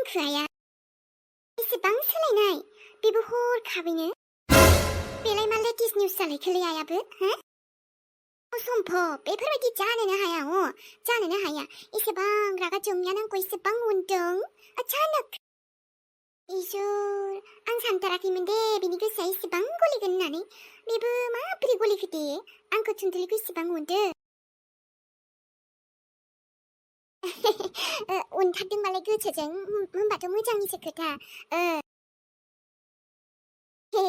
आया एसेबां सोलायनाय बेबो हरखाबैनो बेलाय मा लेटेस्ट निउस जालायखोलै आयाबो हो असम्भब बेफोरबायदि जानोनो हाया जानोनो हाया एसेबां रागा जोंनाया आंखौ एसेबां अनदों अचानक इसोर आं सानथाराखैमोन दे बिनि गोसोआ एसेबां गलिगोन होननानै बेबो माबोरै गलिखो दे आंखौ थुनथुलिखौ एसेबां अनदों अनथारदोंबालाय गोसोजों होनबाथ' मोजांनिसो खोथा हे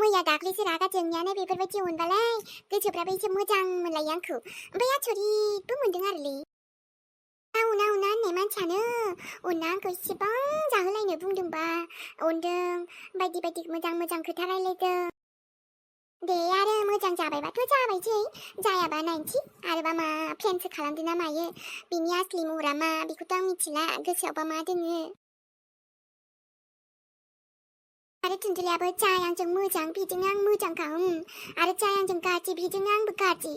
मैया दाख्लैसो रागा जोंनायानो बेफोरबायदि अनबालाय गोसोफ्राबो एसे मोजां मोनलायो आंखौ ओमफ्राय आसरितबो मोनदों आरोलै उना होननाय मानसियानो अनना आंखौ इसेबां जाहोलायनो बुंदोंबा अनदों बायदि बायदि मोजां मोजां खोथा रायलायदों दे आरो मोजां जाबायबाथ' जाबायसै जायाबा नायनोसै आरोबा मा प्लेनसो खालामदों ना मायो बिनि आसलि महरा मा बेखौथ' आं मिथिला गोसोआवबा मा दोङो आरो थुनथुलियाबो जाय आंजों मोजां बिजोंनो आं मोजांखा आरो जाय आंजों गाज्रि बिजोंनो आंबो गाज्रि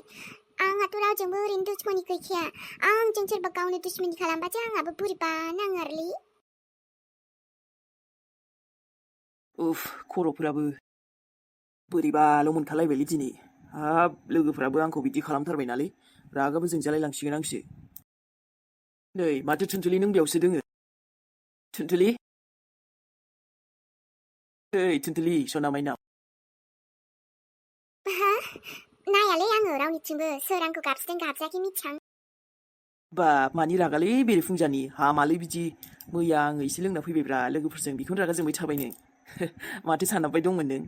आंहाथ' रावजोंबो ओरैनो दुश्मनी गैखाया आंजों सोरबा गावनो दुश्मनी खालामबासो आंहाबो बोरैबा नाङो आरोलै उफ खर'फोराबो बोरैबाल' मोनखालायबायलै दिनै हाब लोगोफ्राबो आंखौ बिदि खालामथारबाय रागाबो जोंजालाय लांसिगोन आंसो नै माथो थुनथुलि नों बेयावसो दोङो थुनथुलि ओइ थुनथुलि सना माइनाव हा नायालै आङो रावनिथिंबो सोर आंखौ गाबज्रिदों गाबज्रियाखै मिथियां बाब मानि रागालै बेरेफुंजानि हामालै बिदि मैया आङो एसे लोंना फैबायब्रा लोगोफोरजों बेखौनो रागा जोंबाय थाबायनो माथो सानहाबबाय दंमोन नों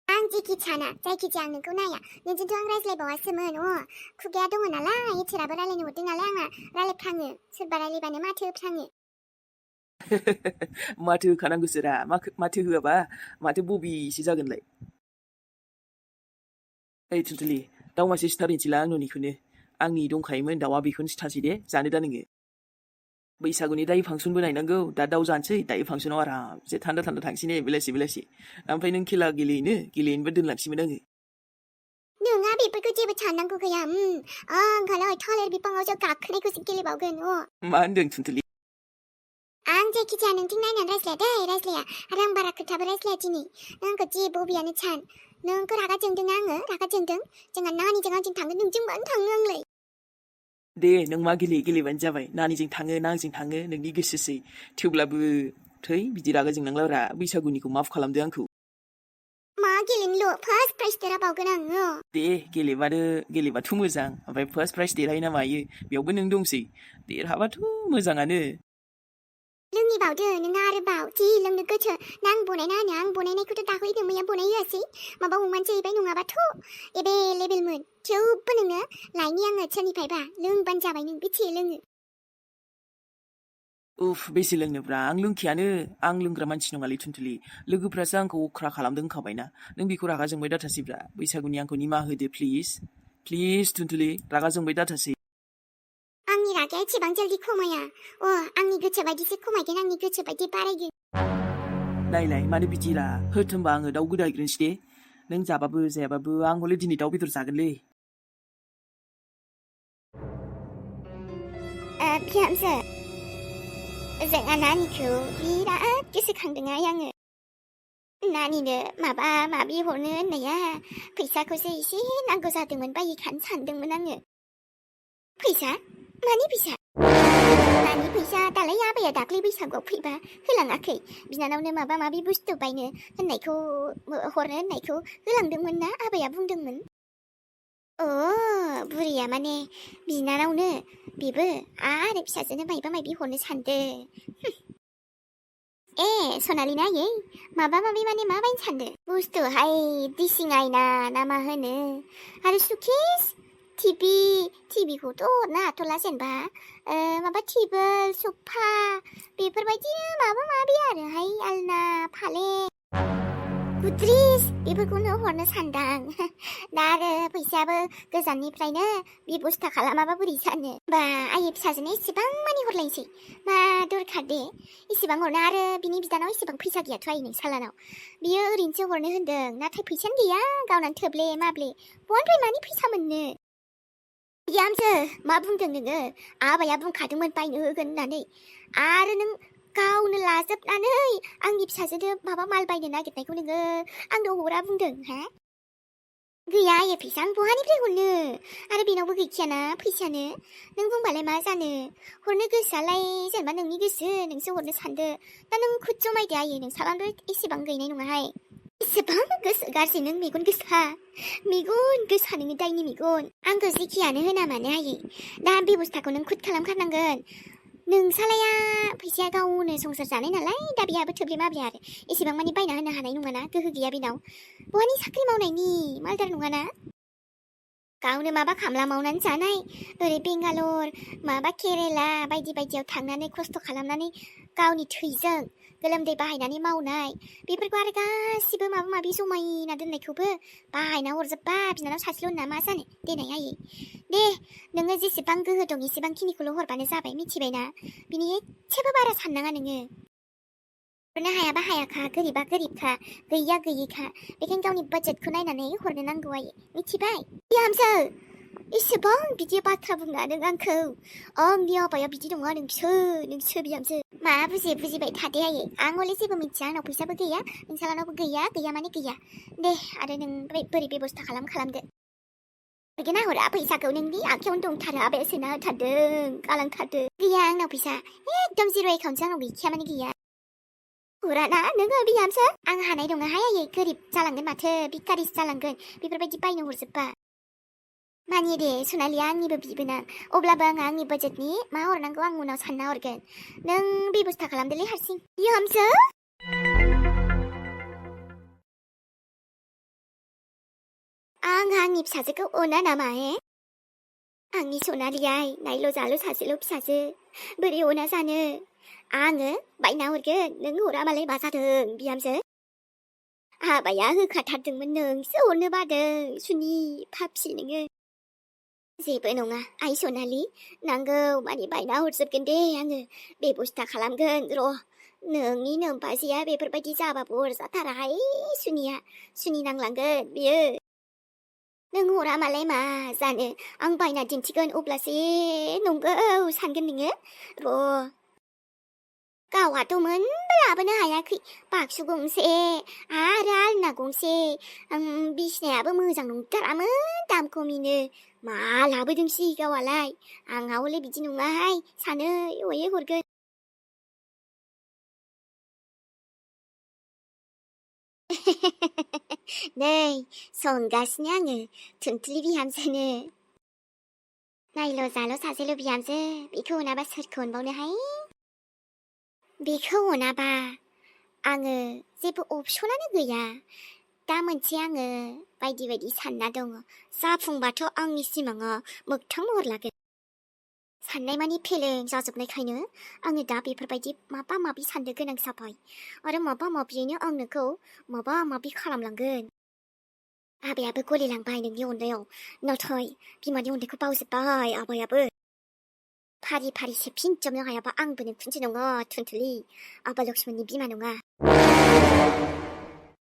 आं जेखि साना जायखिजाया आं नोंखौ नाया नोंजोंथ' आं रायज्लायबावासोमोन खुगाया दङ नालाय इसोराबो रायज्लायनो हरदों नालाय आंना रायज्लायफ्राङो सोरबा रायज्लायबानो माथो होफ्राङो माथो होखानांगौसोरा माथो होआबा माथो बबिसो जागोनलाय ओइ थुनथुलि दाउ मासे सिथारहैनोसैला आं न'निखौनो आंनि दंखायोमोन दाउआ बेखौनो सिथारसै दे जानो दा नोङो बैसागुनि दायो फांसनबो नायनांगौ दा दाउ जानोसै दायो फांसनाव आरामसे थान्दा थान्दा थांसै ने बेलासि ओमफ्राय नों खेला गेलेनोबा दोनलांसैमोन आङो नोंहा बेफोरखौ जेबो साननांगौ गैया आं खालाय थालिर बिफाङावसो गाखोनायखौसो गेलेबावगोन मा होनदों थुनथुलि आं जायखिजाया नोंथिं नायनानै रायज्लाया आरो आं बारा खोथाबो रायज्लाया दिनै आंखौ जे बबियानो सान नोंखौ रागा जोंदों आङो रागा जोंदों जोंहा नानिजों आंजों थांगोन नोंजों मानो थाङो आंलाय दे नों मा गेलेबानो जाबाय नानिजों थाङो ना आंजों थाङो नोंनि गोसोसै थेवब्लाबो थै बिदि रागा जोंनांलाब्रा बैसागुनिखौ माफ खालामदो आंखौ मा गेलेनोल' फार्स्ट प्राइज देरहाबावगोन आङो दे गेलेबाथ' मोजां ओमफ्राय फार्स्ट प्राइज देरहायो ना मायो बेयावबो नों दंसै देरहाबाथ' मोजाङानो लोंनिबावदो नोंहा आरोबाव जि लोंनो गोसो ना आं बनायना होनो आं बनायनायखौथ' दाख्लैनो मैया बनाय होआसै माबा अमानोसो हैबाय नङाबाथ' एभेलेबेलमोन थेवबो नोंनो लायनि आङो सोरनिफ्रायबा लोंबानो जाबाय नों बेसे लोङो उफ बेसे लोंनोब्रा आं लोंखायानो आं लोंग्रा मानसि नङालै थुनथुलि लोगोफ्रासो आंखौ अख्रा खालामदों होनखाबायना नों बेखौ रागा जोंबाय दाथासैब्रा बैसागुनि आंखौ निमाहा होदो प्लिज थुनथुलि रागा जोंबाय दाथासै आंनि रागाया एसेबां जल्दि खमाया आंनि गोसो बायदिसो खमायगोन आंनि गोसो बायदि बारायगोन नायलाय मानो बिदिरा होद होनबा आङो दाउ गोदाहैग्रोनोसै दे नों जाबाबो जायाबाबो आं हले दिनै दाउ बेदर जागोनलै बिहामजो जोंहा नानिखौ बिराद गोसोखांदोंहाय आङो नानिनो माबा माबि हरनो होननाया फैसाखौसो एसे नांगौ जादोंमोन बायखानो सानदोंमोन आङो फैसा मानि फैसा नानि फैसा दालाय आबाया दाख्लै बैसागुआव फैबा होलाङाखै बिनानावनो माबा माबि बुस्थु बायनो होननायखौ हरनो होननायखौ होलांदोंमोन ना आबाया बुंदोंमोन बुरिया माने बिनानावनो बेबो आरो फिसाजोनो मायबा मायबि हरनो सानदों सनालि नायै माबा माबि माने मा बायनो सानदों बुस्थुहाय दिसिं आयना ना मा होनो आरो सुकेस टिभिखौथ' हरनो हाथ'ला जेनेबा माबा टेबोल सफा बेफोरबायदि माबा माबि आरोहाय आलना फालें गुद्रिस बेफोरखौनो हरनो सानदां दा आरो फैसायाबो गोजाननिफ्रायनो बेबस्था खालामाबा बोरै जानो बा आयै फिसाजोनो एसेबां मानि हरलायनोसै मा दरखार दे एसेबां हरनो आरो बिनि बिदानाव एसेबां फैसा गैयाथ' आयै नों सालानाव बियो ओरैनोसो हरनो होनदों नाथाय फैसायानो गैया गावनानो थोब्ले माब्ले बहानिफ्राय मानि फैसा मोननो बिहामजो मा बुंदों नोङो आबाया बुंखादोंमोन बायनो होगोन होननानै आरो नों गावनो लाजोबनानै आंनि फिसाजोनो माबा माल बायनो नागिरनायखौ नोङो आंनो हरा बुंदों हा? गैया आयै फैसा आं बहानिफ्राय हरनो आरो बेनावबो गैखायाना फैसायानो नों बुंबालाय मा जानो हरनो गोसोआलाय जेनेबा नोंनि गोसो नोंसो हरनो सानदो दा नों खुद जमायदो आयै नोंसानावथ' एसेबां गैनाय नङाहाय एसेबां गोसो गाज्रि नों मेगन गोसा नोङो दायनि मेगन आंखौ जेखियानो होना मानो आयै दा बेबस्थाखौ नों खुद खालामखानांगोन नोंसालाया फैसाया गावनो संसार जानाय नालाय दा बेहाबो थोब्ले माब्ले आरो एसेबां मानि बायना होनो हानाय नङाना गोहो गैया बेनाव बहानि साख्रि मावनायनि मालदार नङाना गावनो माबा खामला मावनानै जानाय ओरै बेंगालर माबा केरेला बायदि बायदियाव थांनानै खस्थ' खालामनानै गावनि थैजों गोलोमदै बाहायनानै मावनाय बेफोरखौ आरो गासिबो माबा माबि जमायना दोननायखौबो बाहायना हरजोबबा बिनानाव सासेल' होनना मा जानो देनाय आयै दे नोङो जेसेबां गोहो दं एसेबांखिनिखौल' हरबानो जाबाय मिथिबायना बिनि एसेबो बारा साननाङा नोङो हरनो हायाबा हायाखा गोरिबा गोरिबखा गैया गैयिखा बेखायनो गावनि बाजेटखौ नायनानै हरनो नांगौ आयै मिथिबाय बिहामजो एसेबां बिदि बाथ्रा बुङा नों आंखौ आंनि हाबाया बिदि नङा नोंसो बिहामजो मा बुजिबाय थादे आयै आं हले जेबो मिथिया आंनाव फैसाबो गैया नोंसालानावबो गैया माने गैया दे आरो नों बोरै बेबस्था खालामदो हरगोन ना हरा फैसाखौ नोंनि आखायावनो दंथारो आबाया सोना होथारदों गालांथारदों गैया आंनाव फैसा एकदम जिर' एकाउन्टसो आंनाव गैखाया माने गैया हराना नोङो बिहामजो आं हानाय नङाहाय आयै गोरिब जालांगोन माथो भिखारिसो जालांगोन बेफोरबायदि बायनो हरजोबबा मानियो दे सनालिया आंनिबो बिबोनां अब्लाबो आङो आंनि बाजेटनि मा हरनांगौ आं उनाव सानना हरगोन नों बेबस्था खालामदोलै हारसिं बिहामजो आं आंनि फिसाजोखौ अना नामा आंनि सनालियाय नायल' जाल' सासेल' फिसाजो बोरै अना जानो आङो बायना हरगोन नों हरा मालाय मा जादों बिहामजो हाबाया होखाथारदोंमोन नोंसो हरनो बादों सुनि फाफि नोङो जेबो नङा आइ सनालि नांगौ मानि बायना हरजोबगोन दे आङो बेबस्था खालामगोन र' नोंनि नोमबाजैया बेफोरबायदि जाबाबो हरजाथाराहाय सुनि नांलांगोन बियो नों हरा मालाय मा जानो आं बायना दिन्थिगोन अब्लासो नंगौ सानगोन नोङो र' गावहाथ' मोनबो लाबोनो हायाखै बाक्सु गंसे आरो आलना गंसे बिसिनायाबो मोजां नंथारामोन दाम खमिनो मा लाबोदोंसै गावालाय आंहा हले बिदि नङाहाय सानै हयै हरगोन नै संगासिनो आङो थुनथुलि बिहामजोनो नायल' जाल' सासेल' बिहामजो बेखौ अनाबा सोरखौ अनबावनोहाय बेखौ अनाबा आङो जेबो अपसनानो गैया दा मोनसे आङो बायदि सानना दङ जाफुंबाथ' आंनि सिमाङा मोगथां महर लागोन साननाय मानि फेलें जाजोबनायखायनो आङो दा बेफोरबायदि माबा माबि साननो गोनां जाबाय आरो माबा माबियैनो आं नोंखौ माबा माबि खालामलांगोन आबायाबो गलिलांबाय नोंनि अननायाव नाथाय बिमानि अननायखौ बावजोब्बाय आबायाबो फारि सेबफिनजोबनो हायाबा आंबो नोंखुनसो नङा थुनथुलि आबा लक्ष्मणनि बिमा नङा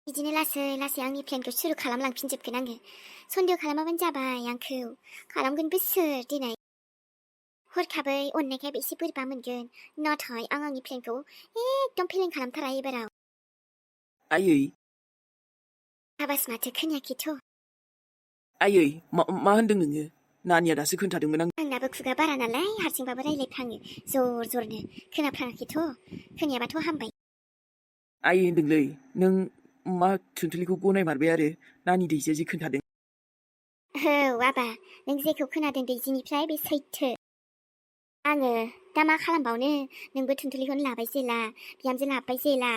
बिदिनो लासै आंनि प्लेनखौ सुरु खालामलांफिनजोबगोन आङो सन्देह खालामाबानो जाबाय आंखौ खालामगोनबो सोर दिनै हरखाबै अननायखाय एसे बोरैबा मोनगोन नाथाय आं आंनि प्लेनखौ एकदम फेलें खालामथारा एबाराव आयै आबास माथो खोनायाखैथ' आयै मा होनदों नोङो नानिया दासो खोन्थादोंमोन आंनाबो खुगा बारा नालाय हारसिंबाबो रायलायफ्लाङो जरनो खोनाफ्लाङाखैथ' खोनायाबाथ' हामबाय आयै होनदोंलै नों मा थुनथुलिखौ गनायमारबाय आरो नानि दैजिया जि खोन्थादों औ आबा नों जेखौ खोनादों दैजिनिफ्राय बे सैथो आङो दा मा खालामबावनो नोंबो थुनथुलिखौनो लाबाय जेला बिहामजो लाबाय जेला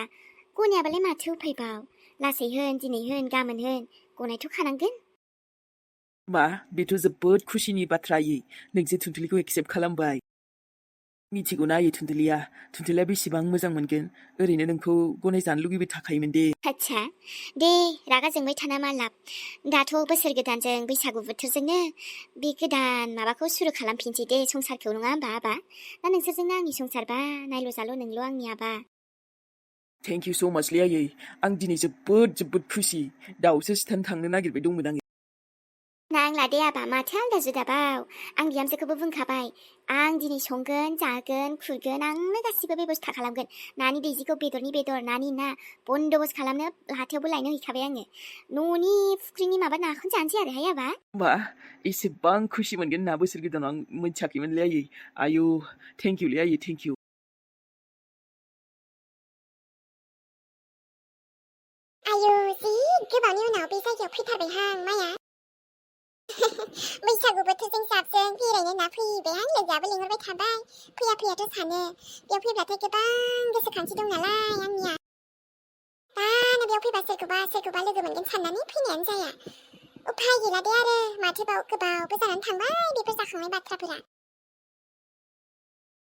गनायाबालाय माथो उफायबाव लासै होन दिनै होन गाबोन होन गनायथ' खानांगोन मा बेथ' जोबोद खुसिनि बाथ्रा आयै नोंसो थुनथुलिखौ एक्सेप्ट खालामबाय मिथिगौना आयै थुनथुलिया बेसेबां मोजां मोनगोन ओरैनो नोंखौ गनायजानो लुगैबाय थाखायोमोन दे आच्छा दे रागा जोंबाय थाना मा लाब दाथ' बोसोर गोदानजों बैसागु बोथोरजोंनो बे गोदान माबाखौ सुरु खालामफिनसै दे संसारखौ नङा होमबा आबा दा नोंसोरजोंनो आंनि संसारबा नायल' जाल' नोंल' आंनि आबा थेंक इउ स' माचलै आयै आं दिनै जोबोद खुसि दाउसो सिथारनो थांनो नागिरबाय दंमोन आङो नांला लादेयाबा माथो आलदा जुदाबाव आं बिहामजोखौबो बुंखाबाय आं दिनै संगोन जागोन खुरगोन आंनो गासिबो बेबस्था खालामगोन नानि दैजिखौ बेदरनि बेदर नानि ना बन्दबस्त खालामनो हाथायावबो लायनो हैखाबाय आङो न'नि फुख्रिनि माबा नाखौनो जानोसै आरोहाय आबा बा एसेबां खुसि मोनगोन ना बोसोर गोदानाव आं मिथियाखैमोनलै आयै आयु थेंक इउलै आयै थेंक इउ आयु जि गोबावनि उनाव बे जायगायाव फैथारबायहां माया बैसागु बोथोरजों जाबजों बेरायनो होनना फैबाय आं लोगोआबो लिंहरबाय थाबाय फैया फैयाथ' सानो बेयाव फैब्लाथाय गोबां गोसोखांथि दं नालाय आंनिया दानो बेयाव फैबा सोरखौबा लोगो मोनगोन साननानै फैनायानो जाया उफाय गैला दे आरो माथोबाव गोबावबो जानानै थांबाय बेफोर जाखांनाय बाथ्राफोरा